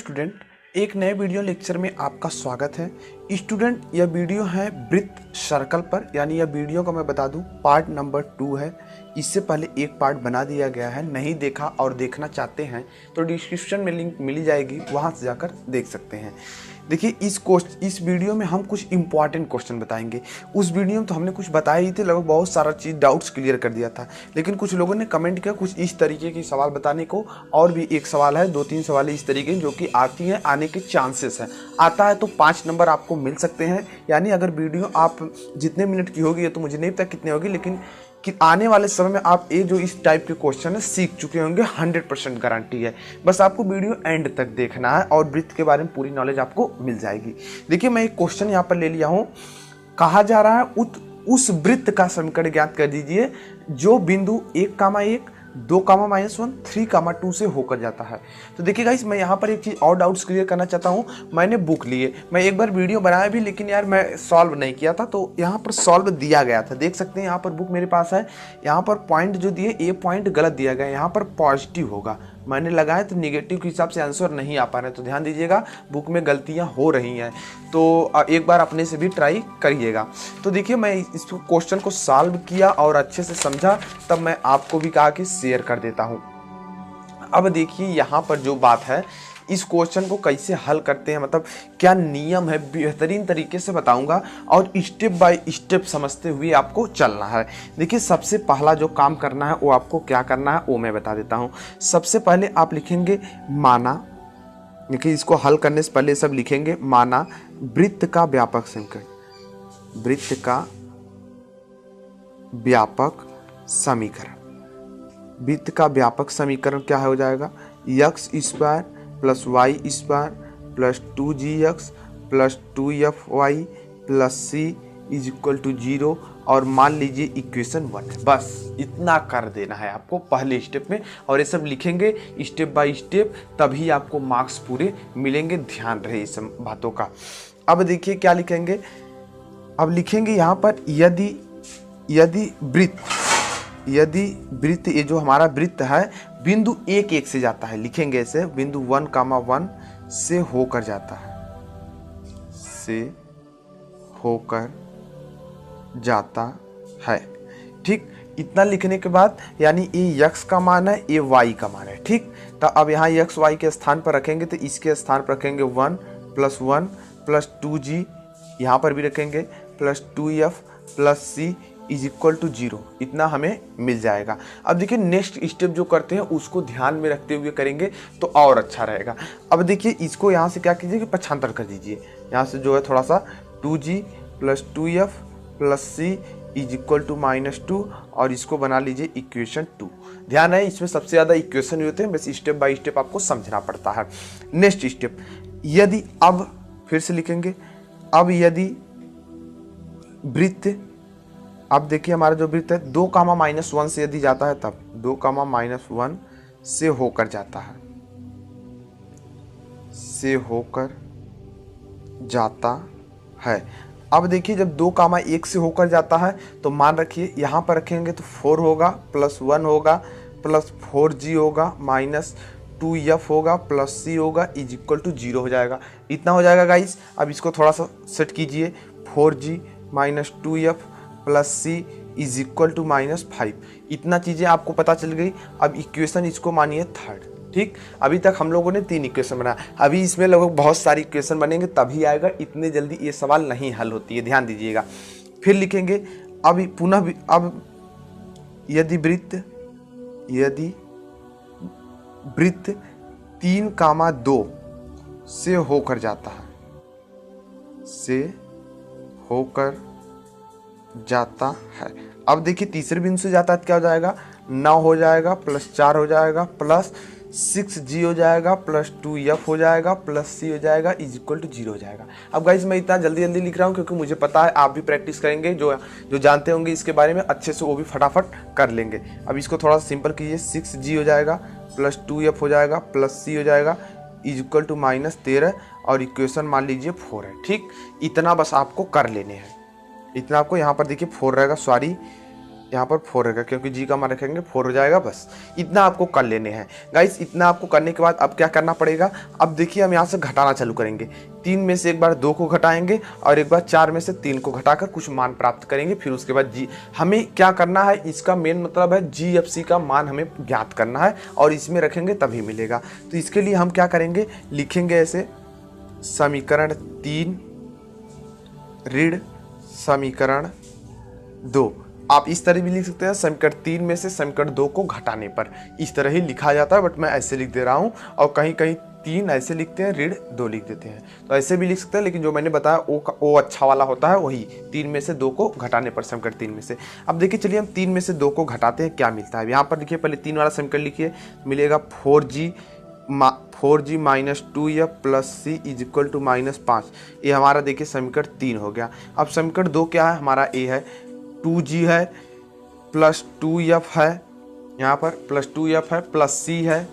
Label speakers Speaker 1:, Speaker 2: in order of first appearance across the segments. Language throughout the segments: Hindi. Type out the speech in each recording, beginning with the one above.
Speaker 1: स्टूडेंट, एक नए वीडियो लेक्चर में आपका स्वागत है। स्टूडेंट, यह वीडियो है वृत्त सर्कल पर, यानी यह वीडियो को मैं बता दूं पार्ट नंबर 2 है। इससे पहले एक पार्ट बना दिया गया है, नहीं देखा और देखना चाहते हैं तो डिस्क्रिप्शन में लिंक मिली जाएगी, वहां से जाकर देख सकते हैं। देखिए इस वीडियो में हम कुछ इंपॉर्टेंट क्वेश्चन बताएंगे। उस वीडियो में तो हमने कुछ बताया ही थे, लगभग बहुत सारा चीज़ डाउट्स क्लियर कर दिया था, लेकिन कुछ लोगों ने कमेंट किया कुछ इस तरीके के सवाल बताने को। और भी एक सवाल है, 2-3 सवाल इस तरीके जो कि आती हैं, आने के चांसेस हैं। आता है तो 5 नंबर आपको मिल सकते हैं। यानी अगर वीडियो आप जितने मिनट की होगी, ये तो मुझे नहीं पता कितने होगी, लेकिन कि आने वाले समय में आप ये जो इस टाइप के क्वेश्चन है सीख चुके होंगे, 100% गारंटी है। बस आपको वीडियो एंड तक देखना है और वृत्त के बारे में पूरी नॉलेज आपको मिल जाएगी। देखिए मैं एक क्वेश्चन यहाँ पर ले लिया हूँ। कहा जा रहा है उस वृत्त का समीकरण ज्ञात कर दीजिए जो बिंदु 1,1, 2,-1, 3,2 से होकर जाता है। तो देखिए गाइस, मैं यहाँ पर एक चीज़ और डाउट्स क्लियर करना चाहता हूँ। मैंने बुक लिए, मैं एक बार वीडियो बनाया भी, लेकिन यार मैं सॉल्व नहीं किया था, तो यहाँ पर सॉल्व दिया गया था, देख सकते हैं। यहाँ पर बुक मेरे पास है। यहाँ पर पॉइंट जो दिए, ए पॉइंट गलत दिया गया है, यहाँ पर पॉजिटिव होगा, मैंने लगाया तो निगेटिव के हिसाब से आंसर नहीं आ पा रहे। तो ध्यान दीजिएगा, बुक में गलतियाँ हो रही हैं, तो एक बार अपने से भी ट्राई करिएगा। तो देखिए मैं इस क्वेश्चन को सॉल्व किया और अच्छे से समझा, तब मैं आपको भी कहा कि शेयर कर देता हूँ। अब देखिए यहाँ पर जो बात है, इस क्वेश्चन को कैसे हल करते हैं, मतलब क्या नियम है, बेहतरीन तरीके से बताऊंगा और स्टेप बाय स्टेप समझते हुए आपको चलना है। देखिए सबसे पहला जो काम करना है वो आपको क्या करना है वो मैं बता देता हूं। सबसे पहले आप लिखेंगे माना। देखिए इसको हल करने से पहले सब लिखेंगे माना वृत्त का व्यापक समीकरण। वृत्त का व्यापक समीकरण, वृत्त का व्यापक समीकरण क्या हो जाएगा, x² + y² + 2gx + 2fy + c = 0। और मान लीजिए इक्वेशन 1 है। बस इतना कर देना है आपको पहले स्टेप में, और ये सब लिखेंगे स्टेप बाय स्टेप, तभी आपको मार्क्स पूरे मिलेंगे। ध्यान रहे इस बातों का। अब देखिए क्या लिखेंगे, अब लिखेंगे यहाँ पर यदि वृत्त, ये जो हमारा वृत्त है बिंदु 1,1 से जाता है, लिखेंगे ऐसे, बिंदु 1,1 से होकर जाता है, से होकर जाता है। ठीक, इतना लिखने के बाद यानी ये x का मान है, ये y का मान है। ठीक, तो अब यहाँ x y के स्थान पर रखेंगे, तो इसके स्थान पर रखेंगे 1 + 1 + 2g, यहाँ पर भी रखेंगे + 2f + c = 0। इतना हमें मिल जाएगा। अब देखिए नेक्स्ट स्टेप जो करते हैं उसको ध्यान में रखते हुए करेंगे तो और अच्छा रहेगा। अब देखिए इसको यहाँ से क्या कीजिए कि पक्षांतर कर दीजिए, यहाँ से जो है थोड़ा सा 2g + 2f + c = -2, और इसको बना लीजिए इक्वेशन 2। ध्यान है इसमें सबसे ज़्यादा इक्वेशन होते हैं, बस स्टेप बाय स्टेप आपको समझना पड़ता है। नेक्स्ट स्टेप, यदि, अब फिर से लिखेंगे, अब यदि वृत्त, अब देखिए हमारा जो वृत्त है 2,-1 से यदि जाता है, तब 2,-1 से होकर जाता है, से होकर जाता है। अब देखिए जब 2,1 से होकर जाता है तो मान रखिए यहाँ पर रखेंगे तो 4 होगा + 1 होगा + 4g होगा -2f होगा + c होगा = 0 हो जाएगा। इतना हो जाएगा गाइस। अब इसको थोड़ा सा सेट कीजिए, 4g - 2f + c = -5। इतना चीज़ें आपको पता चल गई। अब इक्वेशन इसको मानिए 3rd। ठीक, अभी तक हम लोगों ने 3 इक्वेशन बनाया, अभी इसमें लगभग बहुत सारी इक्वेशन बनेंगे तभी आएगा। इतने जल्दी ये सवाल नहीं हल होती है, ध्यान दीजिएगा। फिर लिखेंगे अब पुनः, अब यदि वृत्त 3,2 से होकर जाता है, से होकर जाता है। अब देखिए तीसरे बिंदु से जाता है तो क्या हो जाएगा, 9 हो जाएगा + 4 हो जाएगा + 6g हो जाएगा + 2f हो जाएगा + c हो जाएगा = 0 हो जाएगा। अब गाइस मैं इतना जल्दी लिख रहा हूँ क्योंकि मुझे पता है आप भी प्रैक्टिस करेंगे, जो जानते होंगे इसके बारे में अच्छे से वो भी फटाफट कर लेंगे। अब इसको थोड़ा सा सिंपल कीजिए, 6g हो जाएगा + 2f हो जाएगा + c हो जाएगा = -13, और इक्वेशन मान लीजिए 4 है। ठीक, इतना बस आपको कर लेने हैं। इतना आपको यहाँ पर देखिए 4 रहेगा, सॉरी यहाँ पर 4 रहेगा, क्योंकि जी का मान रखेंगे 4 हो जाएगा। बस इतना आपको कर लेने हैं गाइस। इतना आपको करने के बाद अब क्या करना पड़ेगा, अब देखिए हम यहाँ से घटाना चालू करेंगे। 3 में से एक बार 2 को घटाएंगे और एक बार 4 में से 3 को घटाकर कुछ मान प्राप्त करेंगे। फिर उसके बाद जी हमें क्या करना है, इसका मेन मतलब है GFC का मान हमें ज्ञात करना है और इसमें रखेंगे तभी मिलेगा। तो इसके लिए हम क्या करेंगे, लिखेंगे ऐसे समीकरण 3 ऋण समीकरण 2। आप इस तरह भी लिख सकते हैं, समीकरण 3 में से समीकरण 2 को घटाने पर इस तरह ही लिखा जाता है, बट मैं ऐसे लिख दे रहा हूँ। और कहीं कहीं 3 ऐसे लिखते हैं, ऋण 2 लिख देते हैं, तो ऐसे भी लिख सकते हैं। लेकिन जो मैंने बताया वो अच्छा वाला होता है, वही 3 में से 2 को घटाने पर समीकरण 3 में से। अब देखिए चलिए हम 3 में से 2 को घटाते हैं, क्या मिलता है। यहाँ पर देखिए पहले 3 वाला समीकरण लिखिए, मिलेगा 4g minus 2f plus c is equal to -5। ये हमारा देखिए समीकरण 3 हो गया। अब समीकरण 2 क्या है, हमारा a है 2g है प्लस 2f है, यहाँ पर प्लस 2f है प्लस c है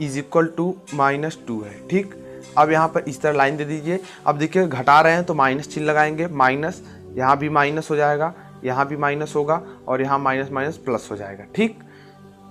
Speaker 1: इज इक्वल टू -2 है। ठीक, अब यहाँ पर इस तरह लाइन दे दीजिए। अब देखिए घटा रहे हैं तो माइनस चिन्ह लगाएंगे, माइनस यहाँ भी माइनस हो जाएगा, यहाँ भी माइनस होगा और यहाँ माइनस माइनस प्लस हो जाएगा। ठीक,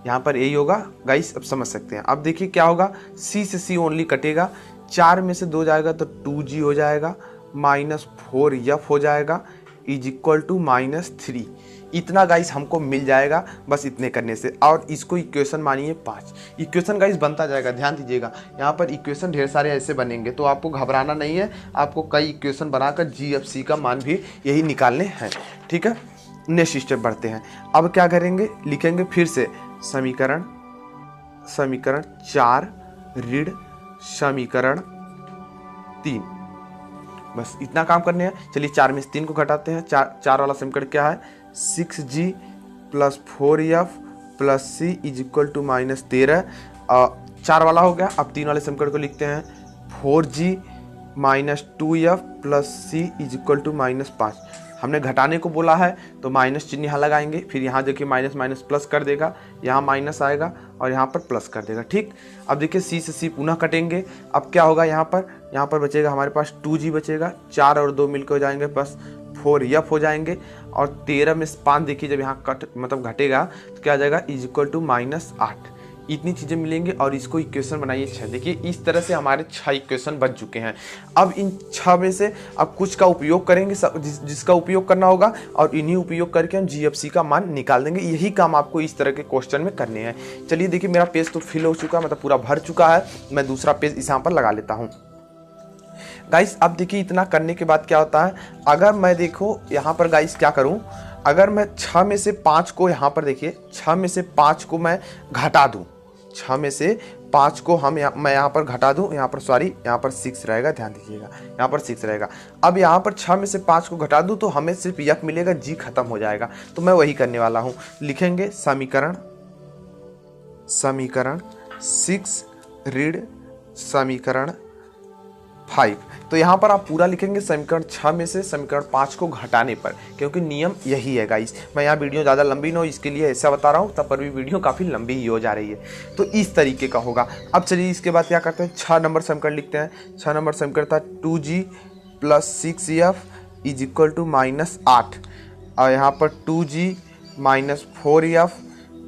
Speaker 1: यहाँ पर यही होगा गाइस, अब समझ सकते हैं। अब देखिए क्या होगा, c से c ओनली कटेगा, 4 में से 2 जाएगा तो 2g हो जाएगा, -4f हो जाएगा इज इक्वल टू -3। इतना गाइस हमको मिल जाएगा बस इतने करने से। और इसको इक्वेशन मानिए 5। इक्वेशन गाइस बनता जाएगा, ध्यान दीजिएगा। यहाँ पर इक्वेशन ढेर सारे ऐसे बनेंगे, तो आपको घबराना नहीं है। आपको कई इक्वेशन बनाकर GFC का मान भी यही निकालने हैं। ठीक है, नेक्स्ट स्टेप बढ़ते हैं। अब क्या करेंगे, लिखेंगे फिर से समीकरण 4 ऋण समीकरण 3। बस इतना काम करने हैं। चलिए 4 में से 3 को घटाते हैं। 4 वाला समीकरण क्या है, 6g plus 4f plus c is equal to -13। 4 वाला हो गया। अब 3 वाले समीकरण को लिखते हैं 4g minus 2f plus c is equal to -5। हमने घटाने को बोला है तो माइनस चिन्ह यहाँ लगाएंगे, फिर यहाँ देखिए माइनस माइनस प्लस कर देगा, यहाँ माइनस आएगा और यहाँ पर प्लस कर देगा। ठीक, अब देखिए c से c पुनः कटेंगे। अब क्या होगा, यहाँ पर बचेगा हमारे पास 2g बचेगा, 4 और 2 मिलकर हो जाएंगे बस 4f हो जाएंगे। और 13 में 5 देखिए जब यहाँ घटेगा तो क्या आ जाएगा, इज इक्वल टू -8। इतनी चीज़ें मिलेंगी और इसको इक्वेशन बनाइए 6। देखिए इस तरह से हमारे 6 इक्वेशन बन चुके हैं। अब इन 6 में से अब कुछ का उपयोग करेंगे, जिसका उपयोग करना होगा, और इन्हीं उपयोग करके हम GFC का मान निकाल देंगे। यही काम आपको इस तरह के क्वेश्चन में करने हैं। चलिए देखिए मेरा पेज तो फिल हो चुका, मतलब पूरा भर चुका है। मैं दूसरा पेज इस यहाँ पर लगा लेता हूँ गाइस। अब देखिए इतना करने के बाद क्या होता है, अगर मैं देखो यहाँ पर गाइस क्या करूँ, अगर मैं 6 में से 5 को यहाँ पर देखिए 6 में से 5 को मैं घटा दूँ, 6 में से 5 को मैं यहाँ पर घटा दूँ, यहाँ पर 6 रहेगा, ध्यान दीजिएगा यहाँ पर 6 रहेगा। अब यहाँ पर 6 में से 5 को घटा दूँ तो हमें सिर्फ यक मिलेगा, जी खत्म हो जाएगा। तो मैं वही करने वाला हूँ। लिखेंगे समीकरण 6 ऋण समीकरण 5। तो यहाँ पर आप पूरा लिखेंगे समीकरण 6 में से समीकरण 5 को घटाने पर, क्योंकि नियम यही है गाइस। मैं यहाँ वीडियो ज़्यादा लंबी ना हो इसके लिए ऐसा बता रहा हूँ, तब पर भी वीडियो काफ़ी लंबी ही हो जा रही है। तो इस तरीके का होगा। अब चलिए इसके बाद क्या करते हैं, 6 नंबर समीकरण लिखते हैं। 6 नंबर समीकरण था 2g plus 6f is equal to -8, और यहाँ पर 2g माइनस 4f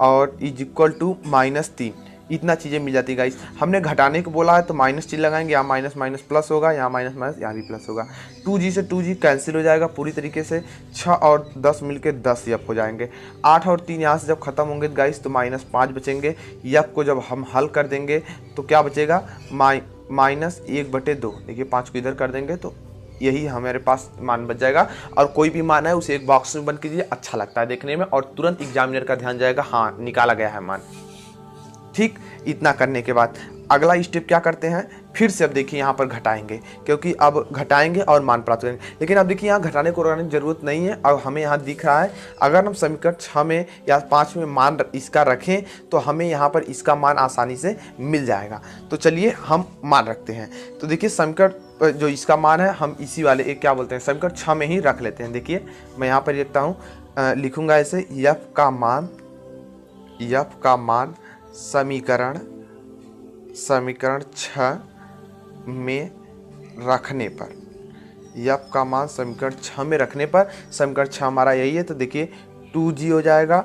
Speaker 1: और इज इक्वल टू -3। इतना चीज़ें मिल जाती है गाइस। हमने घटाने को बोला है तो माइनस चिन्ह लगाएंगे, यहाँ माइनस माइनस प्लस होगा, यहाँ माइनस माइनस यहाँ भी प्लस होगा। 2g से 2g कैंसिल हो जाएगा पूरी तरीके से। 6 और 10 मिलके 10 यफ हो जाएंगे। 8 और 3 यहाँ से जब खत्म होंगे गाइस तो -5 बचेंगे। यफ को जब हम हल कर देंगे तो क्या बचेगा, -1/2। देखिए 5 को इधर कर देंगे तो यही हमारे पास मान बच जाएगा। और कोई भी मान है उसे एक बॉक्स में बंद कीजिए, अच्छा लगता है देखने में और तुरंत एग्जामिनर का ध्यान जाएगा, हाँ निकाला गया है मान। ठीक, इतना करने के बाद अगला स्टेप क्या करते हैं, फिर से अब देखिए यहाँ पर घटाएंगे, क्योंकि अब घटाएंगे और मान प्राप्त करेंगे। लेकिन अब देखिए यहाँ घटाने को की जरूरत नहीं है। अब हमें यहाँ दिख रहा है, अगर हम समीकरण 6 में या 5 में मान इसका रखें तो हमें यहाँ पर इसका मान आसानी से मिल जाएगा। तो चलिए हम मान रखते हैं। तो देखिए समीकरण जो इसका मान है हम इसी वाले एक क्या बोलते हैं समीकरण 6 में ही रख लेते हैं। देखिए मैं यहाँ पर लिखता हूँ, लिखूँगा ऐसे, यफ का मान समीकरण 6 में रखने पर, यफ का मान समीकरण 6 में रखने पर, समीकरण 6 हमारा यही है। तो देखिए 2g हो जाएगा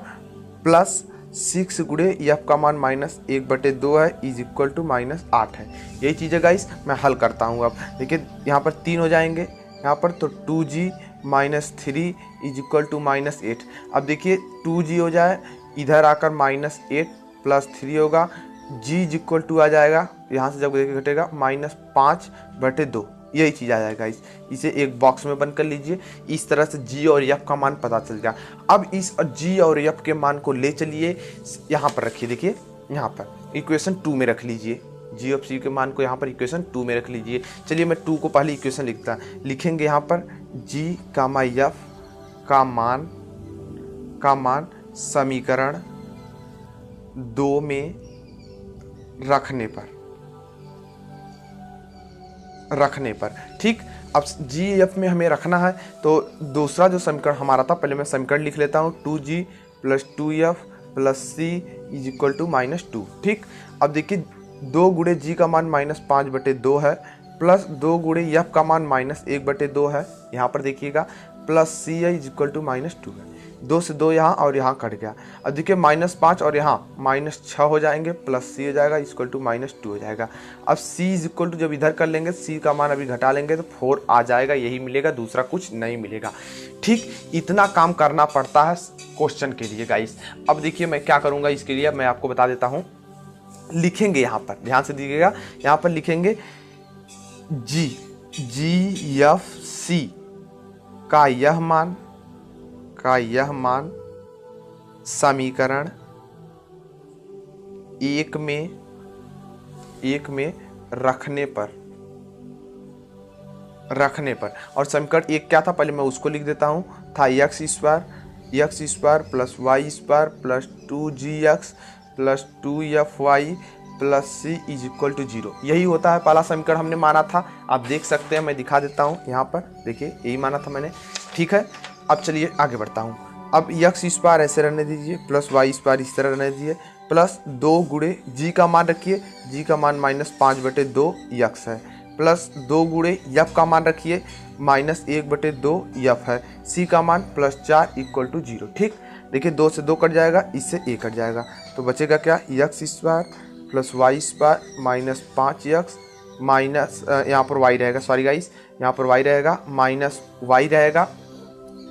Speaker 1: प्लस 6 गुणे एफ का मान -1/2 है इज इक्वल टू -8 है। यही चीज़ है गाइस, मैं हल करता हूँ। अब देखिए यहाँ पर 3 हो जाएंगे यहाँ पर, तो 2g - 3 इज इक्वल टू -8। अब देखिए 2g हो जाए, इधर आकर -8 प्लस 3 होगा, g इज इक्वल टू आ जाएगा, यहाँ से जब देखिए घटेगा -5/2, यही चीज़ आ जाएगा। इसे एक बॉक्स में बंद कर लीजिए। इस तरह से g और f का मान पता चल गया। अब इस g और f के मान को ले चलिए यहाँ पर रखिए, देखिए यहाँ पर इक्वेशन 2 में रख लीजिए। g और c के मान को यहाँ पर इक्वेशन 2 में रख लीजिए। चलिए मैं 2 को पहले इक्वेशन लिखेंगे यहाँ पर, g, f का मान समीकरण 2 में रखने पर ठीक। अब जी एफ में हमें रखना है, तो दूसरा जो समीकरण हमारा था, पहले मैं समीकरण लिख लेता हूँ, 2g + 2f + c is equal to -2 ठीक। अब देखिए 2 गुणे जी का मान -5/2 है प्लस 2 गुणे एफ का मान -1/2 है, यहाँ पर देखिएगा, plus c is equal to -2 है। 2 से 2 यहाँ और यहाँ कट गया। अब देखिए -5 और यहाँ -6 हो जाएंगे, प्लस c हो जाएगा इक्वल टू -2 हो जाएगा। अब c इज इक्वल टू जब इधर कर लेंगे, c का मान अभी घटा लेंगे तो 4 आ जाएगा, यही मिलेगा, दूसरा कुछ नहीं मिलेगा ठीक। इतना काम करना पड़ता है क्वेश्चन के लिए गाइस। अब देखिए मैं क्या करूँगा इसके लिए, मैं आपको बता देता हूँ। लिखेंगे यहाँ पर, ध्यान से दीजिएगा, यहाँ पर लिखेंगे जी एफ सी का यह मान समीकरण 1 में रखने पर और समीकरण 1 क्या था, पहले मैं उसको लिख देता हूँ, था x² + y² + 2gx + 2fy + c is equal to 0। यही होता है पहला समीकरण हमने माना था। आप देख सकते हैं, मैं दिखा देता हूँ यहाँ पर, देखिए यही माना था मैंने ठीक है। अब चलिए आगे बढ़ता हूँ। अब x² ऐसे रहने दीजिए प्लस y² इस तरह रहने दीजिए, प्लस 2 गुणे g का मान रखिए, g का मान -5/2 x है, प्लस 2 गुणे f का मान रखिए -1/2 f है, c का मान +4 इक्वल टू 0 ठीक। देखिए 2 से 2 कट जाएगा, इससे a कट जाएगा, तो बचेगा क्या, x² + y² -5x माइनस यहाँ पर y रहेगा, सॉरी गाइस, यहाँ पर y रहेगा -y रहेगा,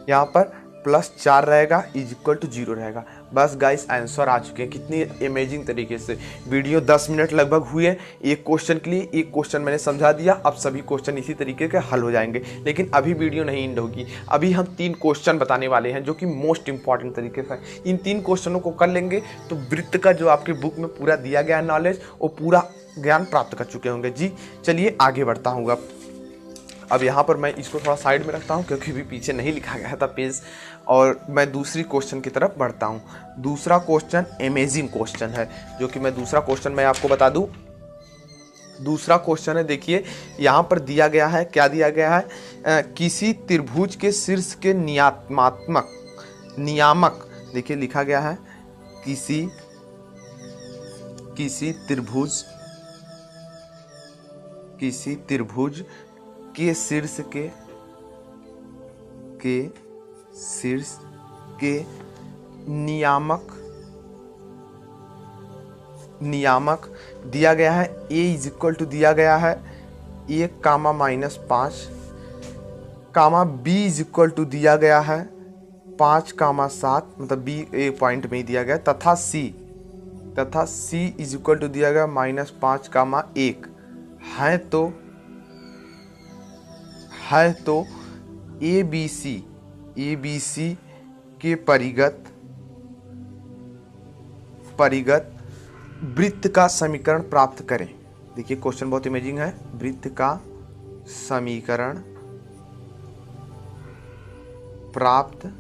Speaker 1: यहाँ पर +4 रहेगा इज इक्वल टू 0 रहेगा। बस गाइस आंसर आ चुके हैं। कितनी अमेजिंग तरीके से वीडियो 10 मिनट लगभग हुए एक क्वेश्चन के लिए। एक क्वेश्चन मैंने समझा दिया, अब सभी क्वेश्चन इसी तरीके के हल हो जाएंगे। लेकिन अभी वीडियो नहीं एंड होगी, अभी हम 3 क्वेश्चन बताने वाले हैं जो कि मोस्ट इंपॉर्टेंट तरीके से। इन 3 क्वेश्चनों को कर लेंगे तो वृत्त का जो आपके बुक में पूरा दिया गया है नॉलेज, वो पूरा ज्ञान प्राप्त कर चुके होंगे जी। चलिए आगे बढ़ता हूँ। अब यहाँ पर मैं इसको थोड़ा साइड में रखता हूँ क्योंकि अभी पीछे नहीं लिखा गया था पेज, और मैं दूसरी क्वेश्चन की तरफ बढ़ता हूँ। दूसरा क्वेश्चन अमेजिंग क्वेश्चन है, जो कि मैं दूसरा क्वेश्चन मैं आपको बता दूँ। दूसरा क्वेश्चन है, देखिए यहाँ पर दिया गया है, क्या दिया गया है, किसी त्रिभुज के शीर्ष के नियामक, देखिए लिखा गया है, किसी त्रिभुज के शीर्ष के नियामक दिया गया है। a इज इक्वल टू दिया गया है 1, -5, b इज इक्वल टू दिया गया है 5, 7, मतलब b एक पॉइंट में ही दिया गया, तथा c इज इक्वल टू दिया गया -5, 1 है तो ABC के परिगत वृत्त का समीकरण प्राप्त करें। देखिए क्वेश्चन बहुत इमेजिंग है, वृत्त का समीकरण प्राप्त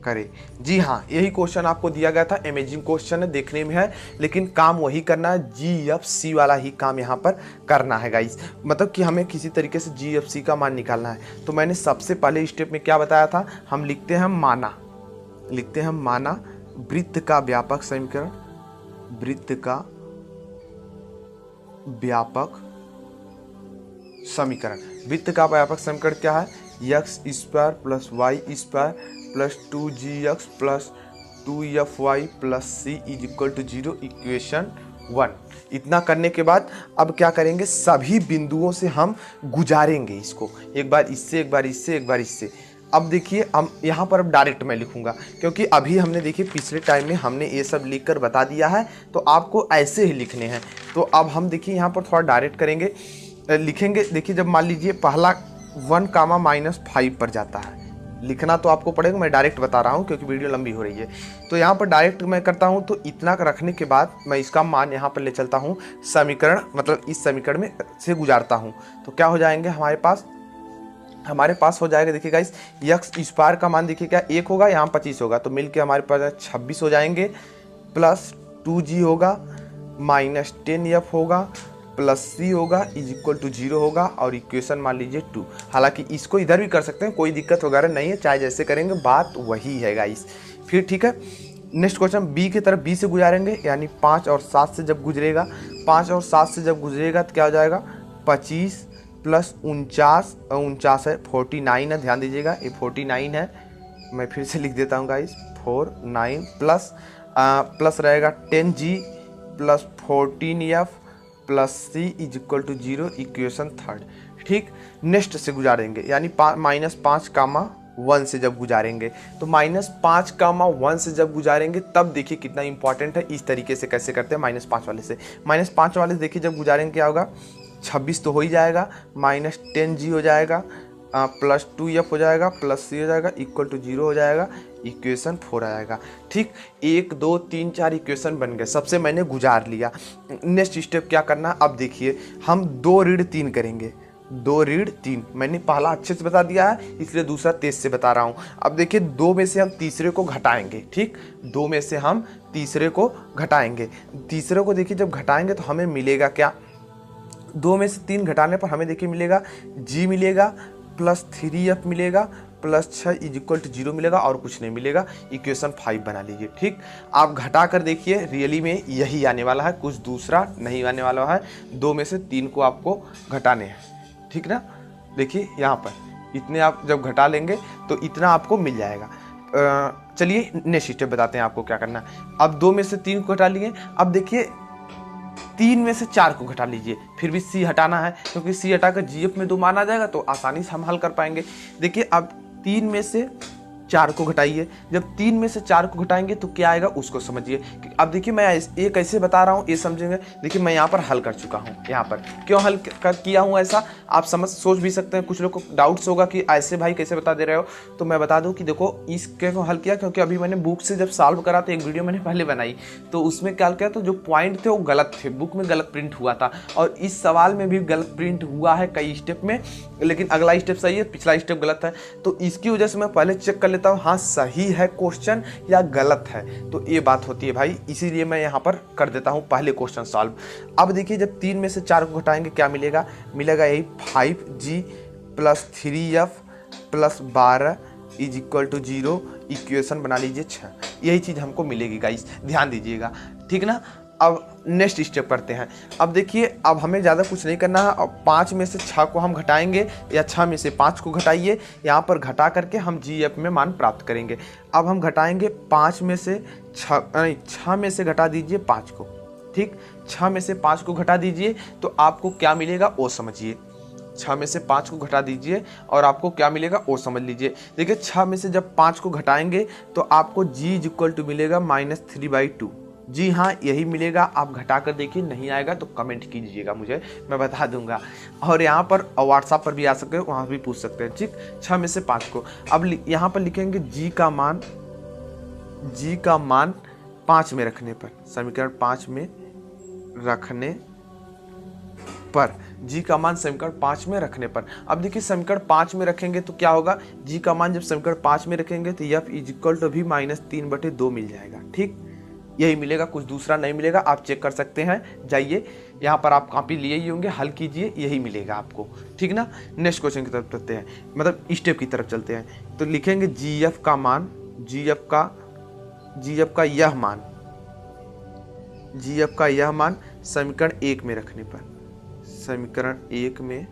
Speaker 1: करें। जी हाँ, यही क्वेश्चन आपको दिया गया था, अमेजिंग क्वेश्चन है, देखने में है, लेकिन काम वही करना है, GFC वाला ही काम यहाँ पर करना है गाइस। मतलब कि हमें किसी तरीके से GFC का मान निकालना है। तो मैंने सबसे पहले स्टेप में क्या बताया था, हम लिखते हैं माना वृत्त का व्यापक समीकरण, वृत्त का व्यापक समीकरण क्या है, x² + y² plus 2gx plus 2fy plus c is equal to 0 equation 1। इतना करने के बाद अब क्या करेंगे, सभी बिंदुओं से हम गुजारेंगे इसको, एक बार इससे, एक बार इससे, एक बार इससे। अब देखिए हम यहाँ पर अब डायरेक्ट मैं लिखूंगा, क्योंकि अभी हमने देखिए पिछले टाइम में हमने ये सब लिखकर बता दिया है, तो आपको ऐसे ही लिखने हैं। तो अब हम देखिए यहाँ पर थोड़ा डायरेक्ट करेंगे, लिखेंगे। देखिए जब मान लीजिए पहला 1, -5 पर जाता है, लिखना तो आपको पड़ेगा, मैं डायरेक्ट बता रहा हूँ क्योंकि वीडियो लंबी हो रही है। तो यहाँ पर डायरेक्ट मैं करता हूँ, तो इतना रखने के बाद मैं इसका मान यहाँ पर ले चलता हूँ समीकरण, मतलब इस समीकरण में से गुजारता हूँ। तो क्या हो जाएंगे हमारे पास हो जाएगा, देखिए गाइस, यक्स स्क्वायर का मान देखिए क्या 1 होगा, यहाँ 25 होगा, तो मिलके हमारे पास 26 हो जाएंगे, प्लस 2g होगा, माइनस 10f होगा, प्लस c होगा, इज इक्वल टू 0 होगा, और इक्वेशन मान लीजिए 2। हालांकि इसको इधर भी कर सकते हैं, कोई दिक्कत वगैरह नहीं है, चाहे जैसे करेंगे बात वही है गाइस। फिर ठीक है, नेक्स्ट क्वेश्चन बी की तरफ, बी से गुजारेंगे, यानी 5 और 7 से जब गुजरेगा, 5 और 7 से जब गुजरेगा तो क्या हो जाएगा, 25 प्लस 49 है, 49 है, ध्यान दीजिएगा ये 49 है, मैं फिर से लिख देता हूँ गाइस, 49 प्लस रहेगा 10g plus 14f plus c is equal to 0 equation 3। ठीक, नेक्स्ट से गुजारेंगे, यानी -5, 1 से जब गुजारेंगे, तो -5, 1 से जब गुजारेंगे तब देखिए कितना इंपॉर्टेंट है। इस तरीके से कैसे करते हैं, -5 वाले से, -5 वाले से देखिए जब गुजारेंगे क्या होगा, 26 तो हो ही जाएगा, -10g हो जाएगा, प्लस 2f हो जाएगा, प्लस c हो जाएगा, इक्वल टू 0 हो जाएगा, इक्वेशन 4 आ जाएगा। ठीक, 1 2 3 4 इक्वेशन बन गए, सबसे मैंने गुजार लिया। नेक्स्ट स्टेप क्या करना, अब देखिए हम 2 ऋण 3 करेंगे, 2 ऋण 3, मैंने पहला अच्छे से बता दिया है, इसलिए दूसरा तेज से बता रहा हूँ। अब देखिए 2 में से हम तीसरे को घटाएंगे, ठीक, 2 में से हम तीसरे को घटाएंगे, तीसरे को देखिए जब घटाएंगे तो हमें मिलेगा क्या, 2 में से 3 घटाने पर हमें देखिए मिलेगा g मिलेगा, प्लस 3f मिलेगा, प्लस 6 इज इक्वल टू 0 मिलेगा, और कुछ नहीं मिलेगा, इक्वेशन 5 बना लीजिए। ठीक, आप घटा कर देखिए, रियली में यही आने वाला है, कुछ दूसरा नहीं आने वाला है। 2 में से 3 को आपको घटाने हैं, ठीक ना, देखिए यहाँ पर इतने आप जब घटा लेंगे तो इतना आपको मिल जाएगा। चलिए नेक्स्ट स्टेप बताते हैं आपको क्या करना है। अब 2 में से 3 को घटा लिए, अब देखिए 3 में से 4 को घटा लीजिए, फिर भी c हटाना है, क्योंकि c हटाकर gf में 2 मान आ जाएगा, तो आसानी से हम हल कर पाएंगे। देखिए अब 3 में से 4 को घटाइए, जब 3 में से 4 को घटाएंगे तो क्या आएगा उसको समझिए। अब देखिए मैं ये कैसे बता रहा हूँ ये समझेंगे। देखिए मैं यहाँ पर हल कर चुका हूँ, यहाँ पर क्यों हल किया हूँ ऐसा आप सोच भी सकते हैं। कुछ लोग को डाउट्स होगा कि ऐसे भाई कैसे बता दे रहे हो, तो मैं बता दूँ कि देखो इसके को हल किया क्योंकि अभी मैंने बुक से जब सॉल्व करा तो एक वीडियो मैंने पहले बनाई, तो उसमें क्या किया, तो जो पॉइंट थे वो गलत थे, बुक में गलत प्रिंट हुआ था, और इस सवाल में भी गलत प्रिंट हुआ है कई स्टेप में, लेकिन अगला स्टेप सही है, पिछला स्टेप गलत है। तो इसकी वजह से मैं पहले चेक कर लेता हूँ हाँ सही है क्वेश्चन या गलत है, तो ये बात होती है भाई, इसीलिए मैं यहाँ पर कर देता हूँ पहले क्वेश्चन सॉल्व। अब देखिए जब 3 में से 4 को घटाएंगे क्या मिलेगा, मिलेगा यही 5g plus 3f plus 12 is equal to 0, equation बना लीजिए 6, यही चीज़ हमको मिलेगी गाइस, ध्यान दीजिएगा, ठीक ना। अब नेक्स्ट स्टेप करते हैं। अब देखिए अब हमें ज़्यादा कुछ नहीं करना है, अब 5 में से 6 को हम घटाएंगे, या 6 में से 5 को घटाइए, यहाँ पर घटा करके हम GF में मान प्राप्त करेंगे। अब हम घटाएंगे 5 में से 6 में से घटा दीजिए 5 को, ठीक, 6 में से 5 को घटा दीजिए तो आपको क्या मिलेगा वो समझिए। 6 में से 5 को घटा दीजिए और आपको क्या मिलेगा वो समझ लीजिए। देखिए 6 में से जब 5 को घटाएंगे तो आपको g इज इक्वल टू मिलेगा -3/2। जी हाँ यही मिलेगा, आप घटा कर देखिए, नहीं आएगा तो कमेंट कीजिएगा मुझे, मैं बता दूंगा। और यहाँ पर व्हाट्सएप पर भी आ सकते हो, वहाँ भी पूछ सकते हैं, ठीक। 6 में से 5 को अब यहाँ पर लिखेंगे g का मान 5 में रखने पर, समीकरण 5 में रखने पर, g का मान समीकरण 5 में रखने पर। अब देखिए समीकरण 5 में रखेंगे तो क्या होगा, g का मान जब समीकरण 5 में रखेंगे तो f इज इक्वल टू भी -3/2 मिल जाएगा, ठीक, यही मिलेगा, कुछ दूसरा नहीं मिलेगा। आप चेक कर सकते हैं, जाइए यहाँ पर आप कॉपी लिए ही होंगे, हल कीजिए, यही मिलेगा आपको, ठीक ना। नेक्स्ट क्वेश्चन की तरफ चलते हैं, मतलब स्टेप की तरफ चलते हैं। तो लिखेंगे GF का मान, GF का यह मान समीकरण 1 में रखने पर, समीकरण 1 में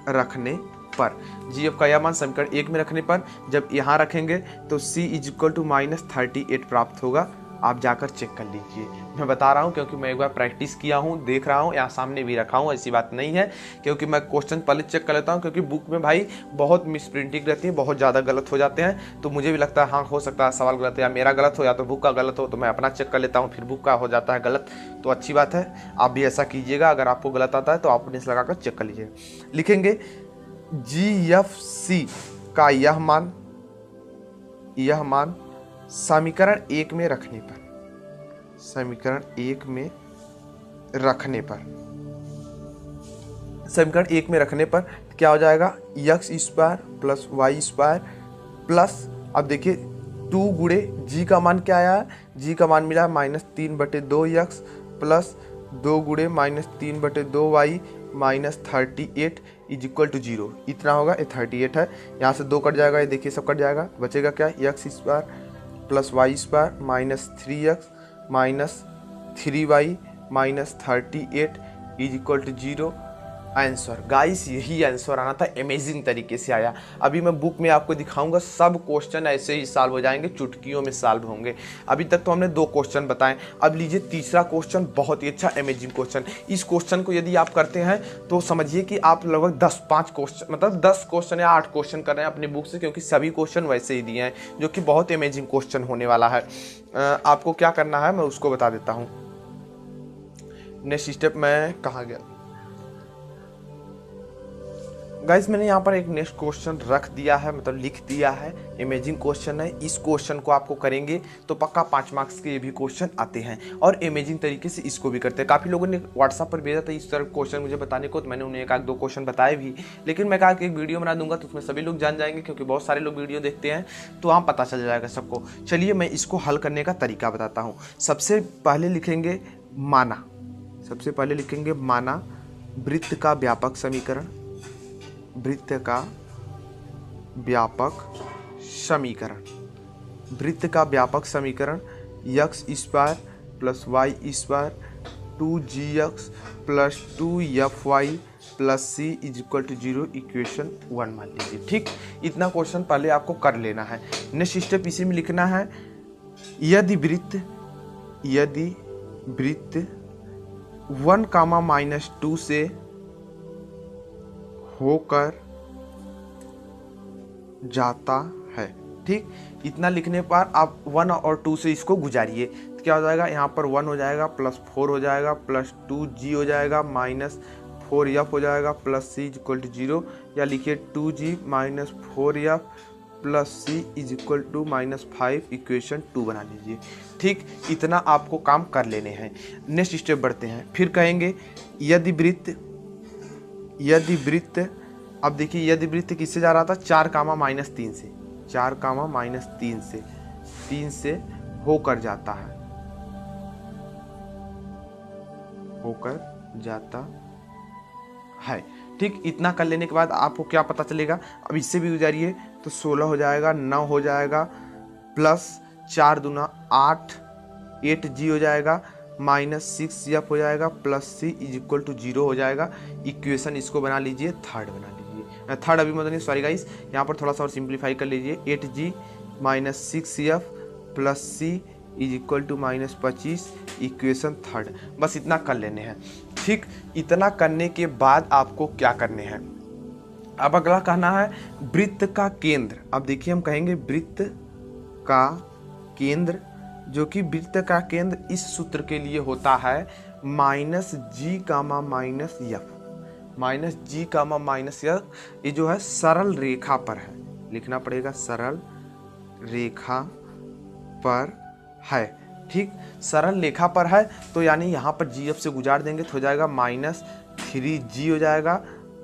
Speaker 1: रखने पर, जी एफ का यह मान समीकरण 1 में रखने पर जब यहाँ रखेंगे तो c इज इक्वल टू -38 प्राप्त होगा। आप जाकर चेक कर लीजिए, मैं बता रहा हूँ क्योंकि मैं एक बार प्रैक्टिस किया हूँ, देख रहा हूँ, यहाँ सामने भी रखा हूँ, ऐसी बात नहीं है, क्योंकि मैं क्वेश्चन पहले चेक कर लेता हूँ, क्योंकि बुक में भाई बहुत मिस प्रिंटिंग रहती है, बहुत ज़्यादा गलत हो जाते हैं, तो मुझे भी लगता है हाँ हो सकता है सवाल गलत है, या मेरा गलत हो या तो बुक का गलत हो, तो मैं अपना चेक कर लेता हूँ, फिर बुक का हो जाता है गलत, तो अच्छी बात है, आप भी ऐसा कीजिएगा। अगर आपको गलत आता है तो आप अपने से लगाकर चेक कर लीजिएगा। लिखेंगे GFC का यह मान समीकरण 1 में रखने पर, समीकरण 1 में रखने पर, समीकरण 1 में रखने पर क्या हो जाएगा, x square plus y square plus, अब देखिए 2 गुणे g का मान क्या आया है, g का मान मिला -3/2x प्लस 2 गुणे -3/2y -38 इज इक्वल टू 0, इतना होगा, ये 38 है, यहाँ से 2 कट जाएगा, ये देखिए सब कट जाएगा, बचेगा क्या, x square plus y square -3x -3y -38 is equal to 0। Answer guys यही आंसर आना था, अमेजिंग तरीके से आया। अभी मैं बुक में आपको दिखाऊंगा, सब क्वेश्चन ऐसे ही सॉल्व हो जाएंगे, चुटकियों में सॉल्व होंगे। अभी तक तो हमने 2 क्वेश्चन बताए, अब लीजिए तीसरा क्वेश्चन, बहुत ही अच्छा अमेजिंग क्वेश्चन। इस क्वेश्चन को यदि आप करते हैं तो समझिए कि आप लगभग 10-5 क्वेश्चन, मतलब 10 क्वेश्चन या 8 क्वेश्चन कर रहे हैं अपनी बुक से, क्योंकि सभी क्वेश्चन वैसे ही दिए हैं, जो कि बहुत अमेजिंग क्वेश्चन होने वाला है। आपको क्या करना है मैं उसको बता देता हूँ। नेक्स्ट स्टेप मैं कहाँ गया गाइस, मैंने यहाँ पर एक नेक्स्ट क्वेश्चन रख दिया है, मतलब लिख दिया है, इमेजिंग क्वेश्चन है। इस क्वेश्चन को आपको करेंगे तो पक्का 5 मार्क्स के ये भी क्वेश्चन आते हैं, और इमेजिंग तरीके से इसको भी करते हैं। काफ़ी लोगों ने व्हाट्सएप पर भेजा था इस तरह क्वेश्चन मुझे बताने को, तो मैंने उन्हें 1-2 क्वेश्चन बताए भी, लेकिन मैं कहा कि एक वीडियो बना दूंगा तो उसमें सभी लोग जान जाएंगे, क्योंकि बहुत सारे लोग वीडियो देखते हैं, तो वहाँ पता चल जाएगा सबको। चलिए मैं इसको हल करने का तरीका बताता हूँ। सबसे पहले लिखेंगे माना, सबसे पहले लिखेंगे माना वृत्त का व्यापक समीकरण, वृत्त का व्यापक समीकरण, वृत्त का व्यापक समीकरण x square plus y square 2gx plus 2fy plus c is equal to 0 equation 1 मान लीजिए। ठीक, इतना क्वेश्चन पहले आपको कर लेना है। नेक्स्ट स्टेप इसी में लिखना है, यदि वृत्त 1, -2 से होकर जाता है। ठीक, इतना लिखने पर आप 1 और 2 से इसको गुजारिए, तो क्या हो जाएगा, यहाँ पर 1 हो जाएगा प्लस 4 हो जाएगा प्लस 2g हो जाएगा -4f हो जाएगा plus c is equal to 0, या लिखिए 2g -4f plus c is equal to -5 equation 2 बना लीजिए। ठीक, इतना आपको काम कर लेने हैं। नेक्स्ट स्टेप बढ़ते हैं, फिर कहेंगे यदि वृत्त, अब देखिए यदि वृत्त किससे जा रहा था, 4, -3 से, 4, -3 से होकर जाता है, होकर जाता है। ठीक, इतना कर लेने के बाद आपको क्या पता चलेगा, अब इससे भी गुजारिए तो 16 हो जाएगा, 9 हो जाएगा प्लस 4 दूना 8, 8g हो जाएगा -6f हो जाएगा plus c is equal to 0 हो जाएगा। इक्वेशन इसको बना लीजिए, थर्ड बना लीजिए, थर्ड अभी मतलब नहीं, सॉरी गाइस, यहाँ पर थोड़ा सा और सिंप्लीफाई कर लीजिए, 8g -6f plus c is equal to -25 equation third. बस इतना कर लेने हैं। ठीक, इतना करने के बाद आपको क्या करने हैं, अब अगला कहना है वृत्त का केंद्र। अब देखिए हम कहेंगे वृत्त का केंद्र, जो कि वृत्त का केंद्र इस सूत्र के लिए होता है -g, -f, ये जो है सरल रेखा पर है, लिखना पड़ेगा सरल रेखा पर है। ठीक, सरल रेखा पर है तो यानी यहाँ पर gf से गुजार देंगे तो हो जाएगा -3g हो जाएगा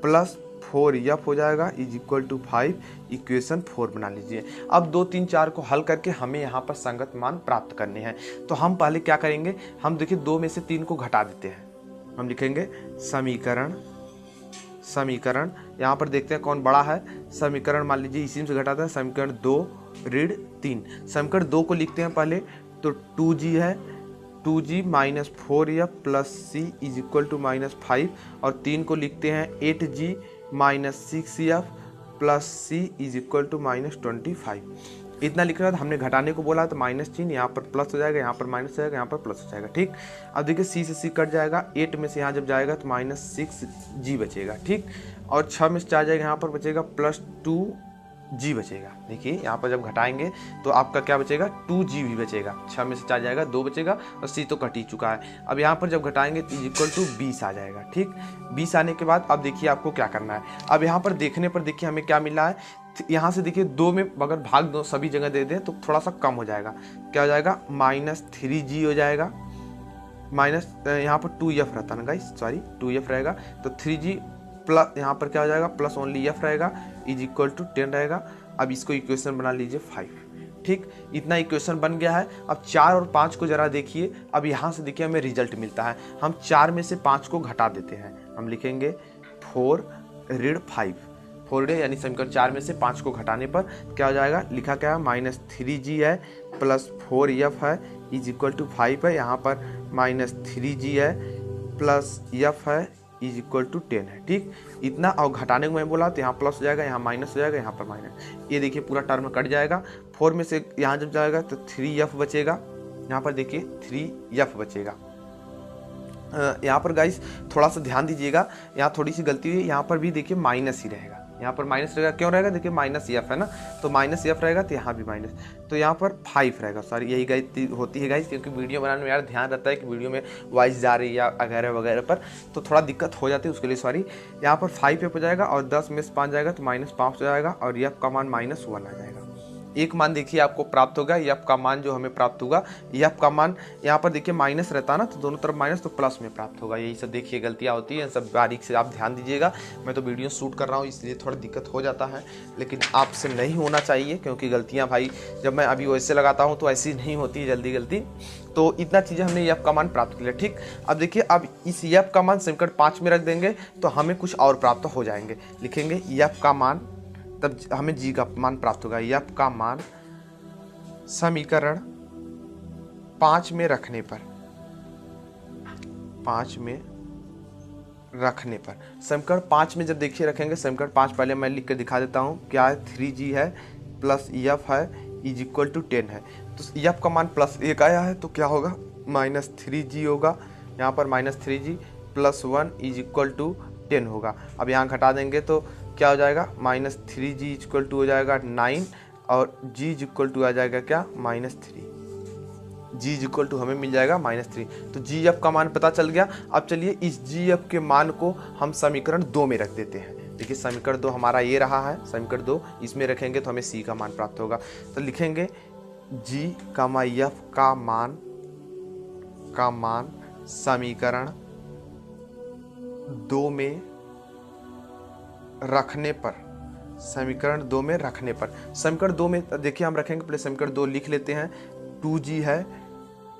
Speaker 1: प्लस 4f हो जाएगा इज इक्वल टू 5 इक्वेशन 4 बना लीजिए। अब 2, 3, 4 को हल करके हमें यहाँ पर संगत मान प्राप्त करने हैं। तो हम पहले क्या करेंगे, हम देखिए 2 में से 3 को घटा देते हैं, हम लिखेंगे समीकरण, यहाँ पर देखते हैं कौन बड़ा है, समीकरण मान लीजिए इसी में से घटाते हैं, समीकरण 2 ऋण 3, समीकरण 2 को लिखते हैं पहले, तो 2g है, 2g -4f plus c is equal to -5, और 3 को लिखते हैं 8g -6f plus c is equal to -25। इतना लिख रहा था, हमने घटाने को बोला तो माइनस चिन्ह, यहाँ पर प्लस हो जाएगा, यहाँ पर माइनस हो जाएगा, यहाँ पर प्लस हो जाएगा। ठीक, अब देखिए सी से सी कट जाएगा, 8 में से यहाँ जब जाएगा तो -6g बचेगा। ठीक, और 6 में से 4 जाएगा, यहाँ पर बचेगा +2g बचेगा। देखिए यहाँ पर जब घटाएंगे तो आपका क्या बचेगा, 2g भी बचेगा। 6 में से 4 जाएगा, 2 बचेगा, और c तो कट ही चुका है। अब यहाँ पर जब घटाएंगे तो इक्वल टू 20 आ जाएगा। ठीक, 20 आने के बाद अब देखिए आपको क्या करना है। अब यहाँ पर देखने पर देखिए हमें क्या मिला है, यहाँ से देखिए 2 में अगर भाग दो सभी जगह दे दें तो थोड़ा सा कम हो जाएगा। क्या हो जाएगा, -3g हो जाएगा, माइनस यहाँ पर 2f रहता ना गाइस, सॉरी 2f रहेगा, तो 3g प्लस यहाँ पर क्या हो जाएगा, प्लस ओनली f रहेगा, इज इक्वल टू 10 रहेगा। अब इसको इक्वेशन बना लीजिए 5। ठीक, इतना इक्वेशन बन गया है। अब 4 और 5 को जरा देखिए, अब यहाँ से देखिए हमें रिजल्ट मिलता है। हम 4 में से 5 को घटा देते हैं, हम लिखेंगे 4 ऋण 5, 4 यानी समीकरण 4 में से 5 को घटाने पर क्या हो जाएगा, लिखा क्या है, -3g है प्लस 4f है इज इक्वल टू 5 है, यहाँ पर -3g है प्लस f है इज इक्वल टू 10 है। ठीक, इतना, और घटाने को मैं बोला तो यहाँ प्लस हो जाएगा, यहाँ माइनस हो जाएगा, यहाँ पर माइनस, ये देखिए पूरा टर्म कट जाएगा। 4 में से यहाँ जब जाएगा तो 3f बचेगा, यहाँ पर देखिए 3f बचेगा। यहाँ पर गाइस थोड़ा सा ध्यान दीजिएगा, यहाँ थोड़ी सी गलती हुई, यहाँ पर भी देखिए माइनस ही रहेगा, यहाँ पर माइनस रहेगा, क्यों रहेगा, देखिए -f है ना, तो -f रहेगा, तो यहाँ भी माइनस, तो यहाँ पर 5 रहेगा। सॉरी यही गलती होती है गाइस, क्योंकि वीडियो बनाने में यार ध्यान रहता है कि वीडियो में वॉइस जा रही है या वगैरह वगैरह पर, तो थोड़ा दिक्कत हो जाती है, उसके लिए सॉरी। यहाँ पर 5f हो जाएगा, और 10 में से 5 जाएगा तो -5 हो जाएगा, और f का मान -1 आ जाएगा। एक मान देखिए आपको प्राप्त होगा, f का मान जो हमें प्राप्त होगा, f का मान यहाँ पर देखिए माइनस रहता है ना, तो दोनों तरफ माइनस, तो प्लस में प्राप्त होगा। यही सब देखिए गलतियाँ होती हैं, सब बारीक से आप ध्यान दीजिएगा। मैं तो वीडियो शूट कर रहा हूँ इसलिए थोड़ा दिक्कत हो जाता है, लेकिन आपसे नहीं होना चाहिए, क्योंकि गलतियाँ भाई जब मैं अभी वैसे लगाता हूँ तो ऐसी नहीं होती है जल्दी गलती। तो इतना चीज़ें हमने f का मान प्राप्त किया। ठीक, अब देखिए अब इस f का मान समीकरण 5 में रख देंगे तो हमें कुछ और प्राप्त हो जाएंगे। लिखेंगे f का मान, तब हमें g का मान प्राप्त होगा। f का मान समीकरण 5 में रखने पर, 5 में रखने पर, समीकरण 5 में जब देखिए रखेंगे, समीकरण 5 पहले मैं लिख कर दिखा देता हूँ। क्या है, 3g है प्लस f है इज इक्वल टू 10 है, तो f का मान +1 आया है, तो क्या होगा, -3g होगा, यहाँ पर -3g plus 1 is equal to 10 होगा। अब यहाँ घटा देंगे तो क्या हो जाएगा, -3g इज इक्वल टू हो जाएगा 9, और g इज इक्वल टू आ जाएगा क्या, -3, g इज इक्वल टू हमें मिल जाएगा -3। तो gf का मान पता चल गया। अब चलिए इस gf के मान को हम समीकरण 2 में रख देते हैं। देखिए समीकरण 2 हमारा ये रहा है, समीकरण 2 इसमें रखेंगे तो हमें c का मान प्राप्त होगा। तो लिखेंगे g, f का मान समीकरण 2 में रखने पर, समीकरण 2 में रखने पर, समीकरण 2 में देखिए हम रखेंगे, पहले समीकरण 2 लिख लेते हैं। 2g है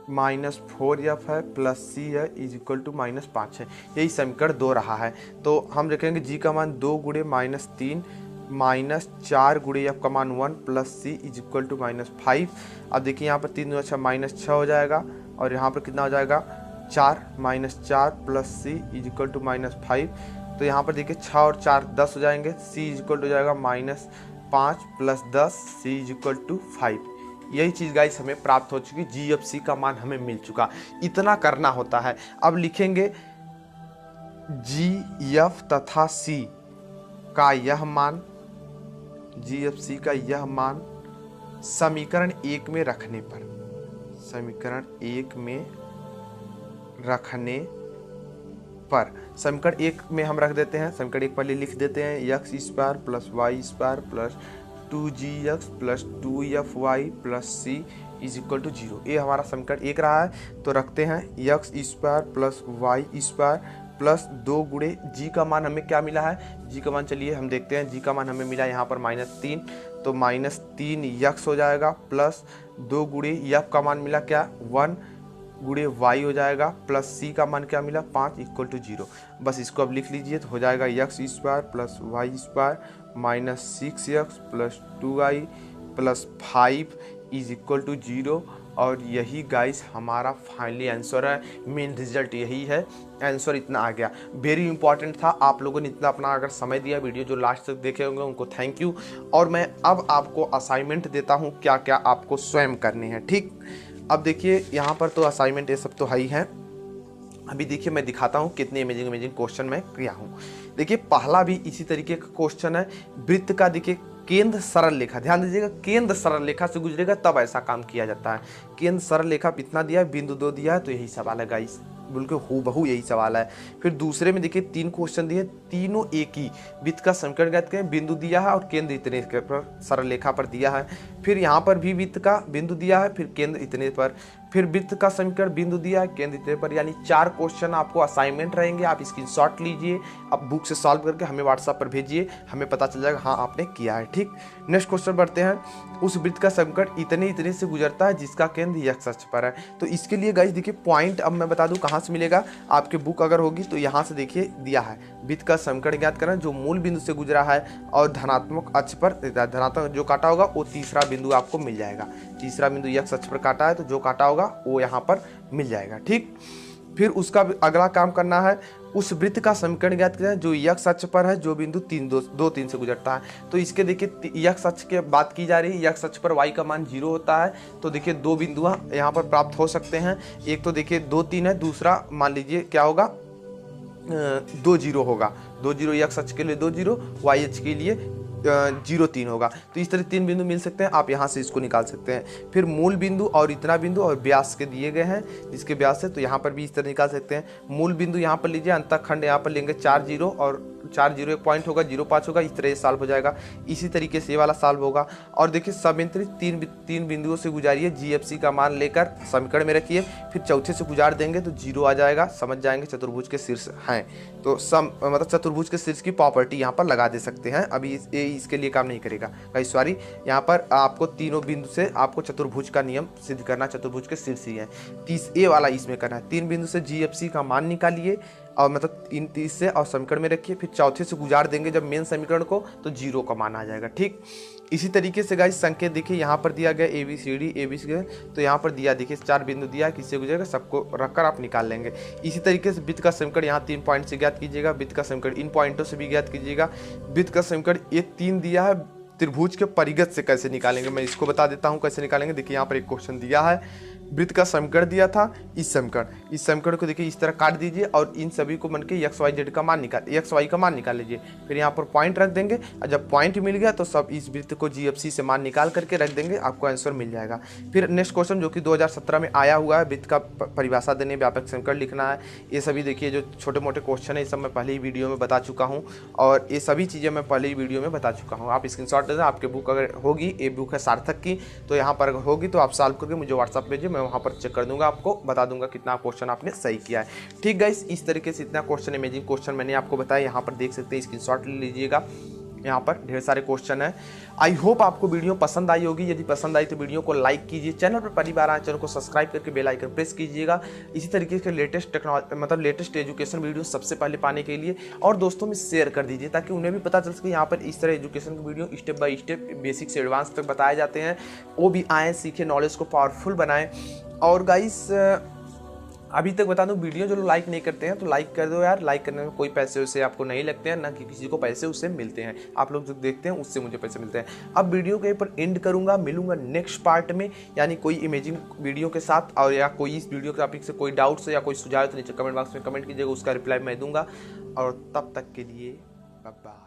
Speaker 1: -4f है प्लस c है इज इक्वल टू -5 है, यही समीकरण 2 रहा है। तो हम रखेंगे g का मान 2 गुणे -3 -4 गुणे f का मान 1 plus c is equal to -5। अब देखिए यहाँ पर 3 दूना छः -6 हो जाएगा, और यहाँ पर कितना हो जाएगा, 4 -4 plus c is equal to -5। तो यहाँ पर देखिए 6 और 4 10 हो जाएंगे, c इज इक्वल टू हो जाएगा -5 plus 10, c is equal to 5। यही चीज़ गाइस हमें प्राप्त हो चुकी, GFC का मान हमें मिल चुका। इतना करना होता है। अब लिखेंगे G, F तथा C का यह मान, GFC का यह मान समीकरण 1 में रखने पर, समीकरण 1 में रखने पर, समीकरण 1 में हम रख देते हैं, समीकरण 1 पहले लिख देते हैं, x² plus y² plus 2gx plus 2fy plus c is equal to 0। ये हमारा समीकरण 1 रहा है। तो रखते हैं x² प्लस y² प्लस 2 गुणे g का मान हमें क्या मिला है, g का मान चलिए हम देखते हैं। g का मान हमें मिला यहाँ पर -3, तो -3x हो जाएगा प्लस 2 गुणे f का मान मिला क्या, 1 गुणे y हो जाएगा प्लस c का मान क्या मिला, 5 इक्वल टू 0। बस इसको अब लिख लीजिए, तो हो जाएगा x² plus y² -6x plus 2y plus 5 is equal to 0। और यही गाइस हमारा फाइनली आंसर है, मेन रिजल्ट यही है, आंसर इतना आ गया। वेरी इंपॉर्टेंट था, आप लोगों ने इतना अपना अगर समय दिया, वीडियो जो लास्ट तक देखे होंगे उनको थैंक यू। और मैं अब आपको असाइनमेंट देता हूँ क्या क्या आपको स्वयं करने हैं, ठीक। अब देखिए यहाँ पर तो असाइनमेंट ये सब तो है ही है। अभी देखिए मैं दिखाता हूँ कितने इमेजिंग क्वेश्चन मैं किया हूँ। देखिए पहला भी इसी तरीके का क्वेश्चन है, वृत्त का देखिए केंद्र सरल रेखा, ध्यान दीजिएगा केंद्र सरल रेखा से गुजरेगा तब ऐसा काम किया जाता है। केंद्र सरल रेखा इतना दिया है, बिंदु 2 दिया है, तो यही सवाल है गाइस, बिल्कुल हूबहू यही सवाल है। फिर दूसरे में देखिए 3 क्वेश्चन दिए, तीनों एक ही, वृत्त का समीकरण ज्ञात करें, बिंदु दिया है और केंद्र इतने पर सरल रेखा पर दिया है। फिर यहाँ पर भी वृत्त का बिंदु दिया है, फिर केंद्र इतने पर, फिर वृत्त का समीकरण बिंदु दिया है, केंद्र इतने पर, यानी 4 क्वेश्चन आपको असाइनमेंट रहेंगे। आप स्क्रीनशॉट लीजिए, अब बुक से सॉल्व करके हमें व्हाट्सएप पर भेजिए, हमें पता चल जाएगा हाँ आपने किया है, ठीक। नेक्स्ट क्वेश्चन बढ़ते हैं, उस वृत्त का समीकरण इतने से गुजरता है जिसका केंद्र x अक्ष पर है। तो इसके लिए गाइस देखिए पॉइंट अब मैं बता दूं कहाँ से मिलेगा, आपके बुक अगर होगी तो यहाँ से देखिए दिया है, वृत्त का समीकरण ज्ञात करना, जो मूल बिंदु से गुजरा है और धनात्मक अक्ष पर, धनात्मक जो काटा होगा वो तीसरा बिंदु आपको मिल जाएगा। तीसरा बिंदु x अक्ष पर काटा है तो जो काटा होगा वो यहाँ पर मिल जाएगा, ठीक। फिर उसका अगला काम करना है, उस वृत्त का समीकरण ज्ञात करें जो x अक्ष पर है, जो बिंदु 2 3 से गुजरता है। तो इसके देखिए x अक्ष की बात की जा रही है, x अक्ष पर y का मान 0 होता है। तो देखिए 2 बिंदु यहाँ पर प्राप्त हो सकते हैं, एक तो देखिए 2 3 है, दूसरा मान लीजिए क्या होगा 2 0 होगा, 2 0 x अक्ष के लिए 2 0, y अक्ष के लिए 0 3 होगा। तो इस तरह 3 बिंदु मिल सकते हैं, आप यहाँ से इसको निकाल सकते हैं। फिर मूल बिंदु और इतना बिंदु और व्यास के दिए गए हैं, जिसके व्यास है तो यहाँ पर भी इस तरह निकाल सकते हैं। मूल बिंदु यहाँ पर लीजिए, अंतःखंड यहाँ पर लेंगे 4 0 और 4 0 एक पॉइंट होगा, 0 5 होगा, इस तरह ये सॉल्व हो जाएगा। इसी तरीके से ये वाला सॉल्व होगा। और देखिए समिंतरित तीन बिंदुओं से गुजारिए, GFC का मान लेकर समीकरण में रखिए, फिर चौथे से गुजार देंगे तो 0 आ जाएगा, समझ जाएंगे चतुर्भुज के शीर्ष हैं। तो मतलब चतुर्भुज के शीर्ष की प्रॉपर्टी यहाँ पर लगा दे सकते हैं। अभी इसके लिए काम नहीं करेगा गाइस, सॉरी। यहाँ पर आपको तीनों बिंदु से आपको चतुर्भुज का नियम सिद्ध करना, चतुर्भुज के शीर्ष ही है। 30 ए वाला इसमें करना है, 3 बिंदु से GFC का मान निकालिए और मतलब 30 से और समीकरण में रखिए, फिर चौथे से गुजार देंगे जब मेन समीकरण को तो 0 का मान आ जाएगा, ठीक। इसी तरीके से गाइस संकेत देखिए यहाँ पर दिया गया ABCD, तो यहाँ पर दिया देखिए 4 बिंदु दिया, किससे गुजरेगा सबको रखकर आप निकाल लेंगे। इसी तरीके से वृत्त का समीकरण यहाँ 3 पॉइंट से ज्ञात कीजिएगा, वृत्त का समीकरण इन पॉइंटों से भी ज्ञात कीजिएगा। वृत्त का समीकरण ये 3 दिया है, त्रिभुज के परिगत से कैसे निकालेंगे मैं इसको बता देता हूँ कैसे निकालेंगे। देखिए यहाँ पर एक क्वेश्चन दिया है, वृत्त का समीकरण दिया था, इस समीकरण को देखिए इस तरह काट दीजिए और इन सभी को मन के XY का मान निकाल लीजिए। फिर यहाँ पर पॉइंट रख देंगे और जब पॉइंट मिल गया तो सब इस वृत्त को GFC से मान निकाल करके रख देंगे, आपको आंसर मिल जाएगा। फिर नेक्स्ट क्वेश्चन जो कि 2017 में आया हुआ है, वृत्त का परिभाषा देने, व्यापक समीकरण लिखना है। ये सभी देखिए जो छोटे मोटे क्वेश्चन है, ये सब मैं पहले ही वीडियो में बता चुका हूँ और ये सभी चीज़ें मैं पहले ही वीडियो में बता चुका हूँ। आप स्क्रीनशॉट दे दें, आपके बुक अगर होगी, ये बुक है सार्थक की, तो यहाँ पर अगर होगी तो आप सॉल्व करके मुझे व्हाट्सएप भेजिए, मैं वहाँ पर चेक कर दूंगा, आपको बता दूंगा कितना क्वेश्चन आपने सही किया है, ठीक गाइस। इस तरीके से इतना क्वेश्चन, इमेजिंग क्वेश्चन मैंने आपको बताया, यहाँ पर देख सकते हैं, स्क्रीनशॉट ले लीजिएगा, यहाँ पर ढेर सारे क्वेश्चन है। आई होप आपको वीडियो पसंद आई होगी, यदि पसंद आई तो वीडियो को लाइक कीजिए, चैनल पर पहली बार आए चैनल को सब्सक्राइब करके बेल आइकन प्रेस कीजिएगा। इसी तरीके के लेटेस्ट टेक्नोलॉजी मतलब लेटेस्ट एजुकेशन वीडियो सबसे पहले पाने के लिए और दोस्तों में शेयर कर दीजिए, ताकि उन्हें भी पता चल सके यहाँ पर इस तरह एजुकेशन की video step by step basic से एडवांस तक बताए जाते हैं। वो भी आए, सीखे, नॉलेज को पावरफुल बनाएं। और गाइस अभी तक बता दूं, वीडियो जो लाइक नहीं करते हैं तो लाइक कर दो यार, लाइक करने में कोई पैसे उससे आपको नहीं लगते हैं, ना कि किसी को पैसे उससे मिलते हैं। आप लोग जो देखते हैं उससे मुझे पैसे मिलते हैं। अब वीडियो के ऊपर एंड करूंगा, मिलूंगा नेक्स्ट पार्ट में, यानी कोई इमेजिंग वीडियो के साथ। और या कोई इस वीडियो के टॉपिक से कोई डाउट्स या कोई सुझाव तो नीचे कमेंट बॉक्स में कमेंट कीजिएगा, उसका रिप्लाई मैं दूंगा। और तब तक के लिए बाय बाय।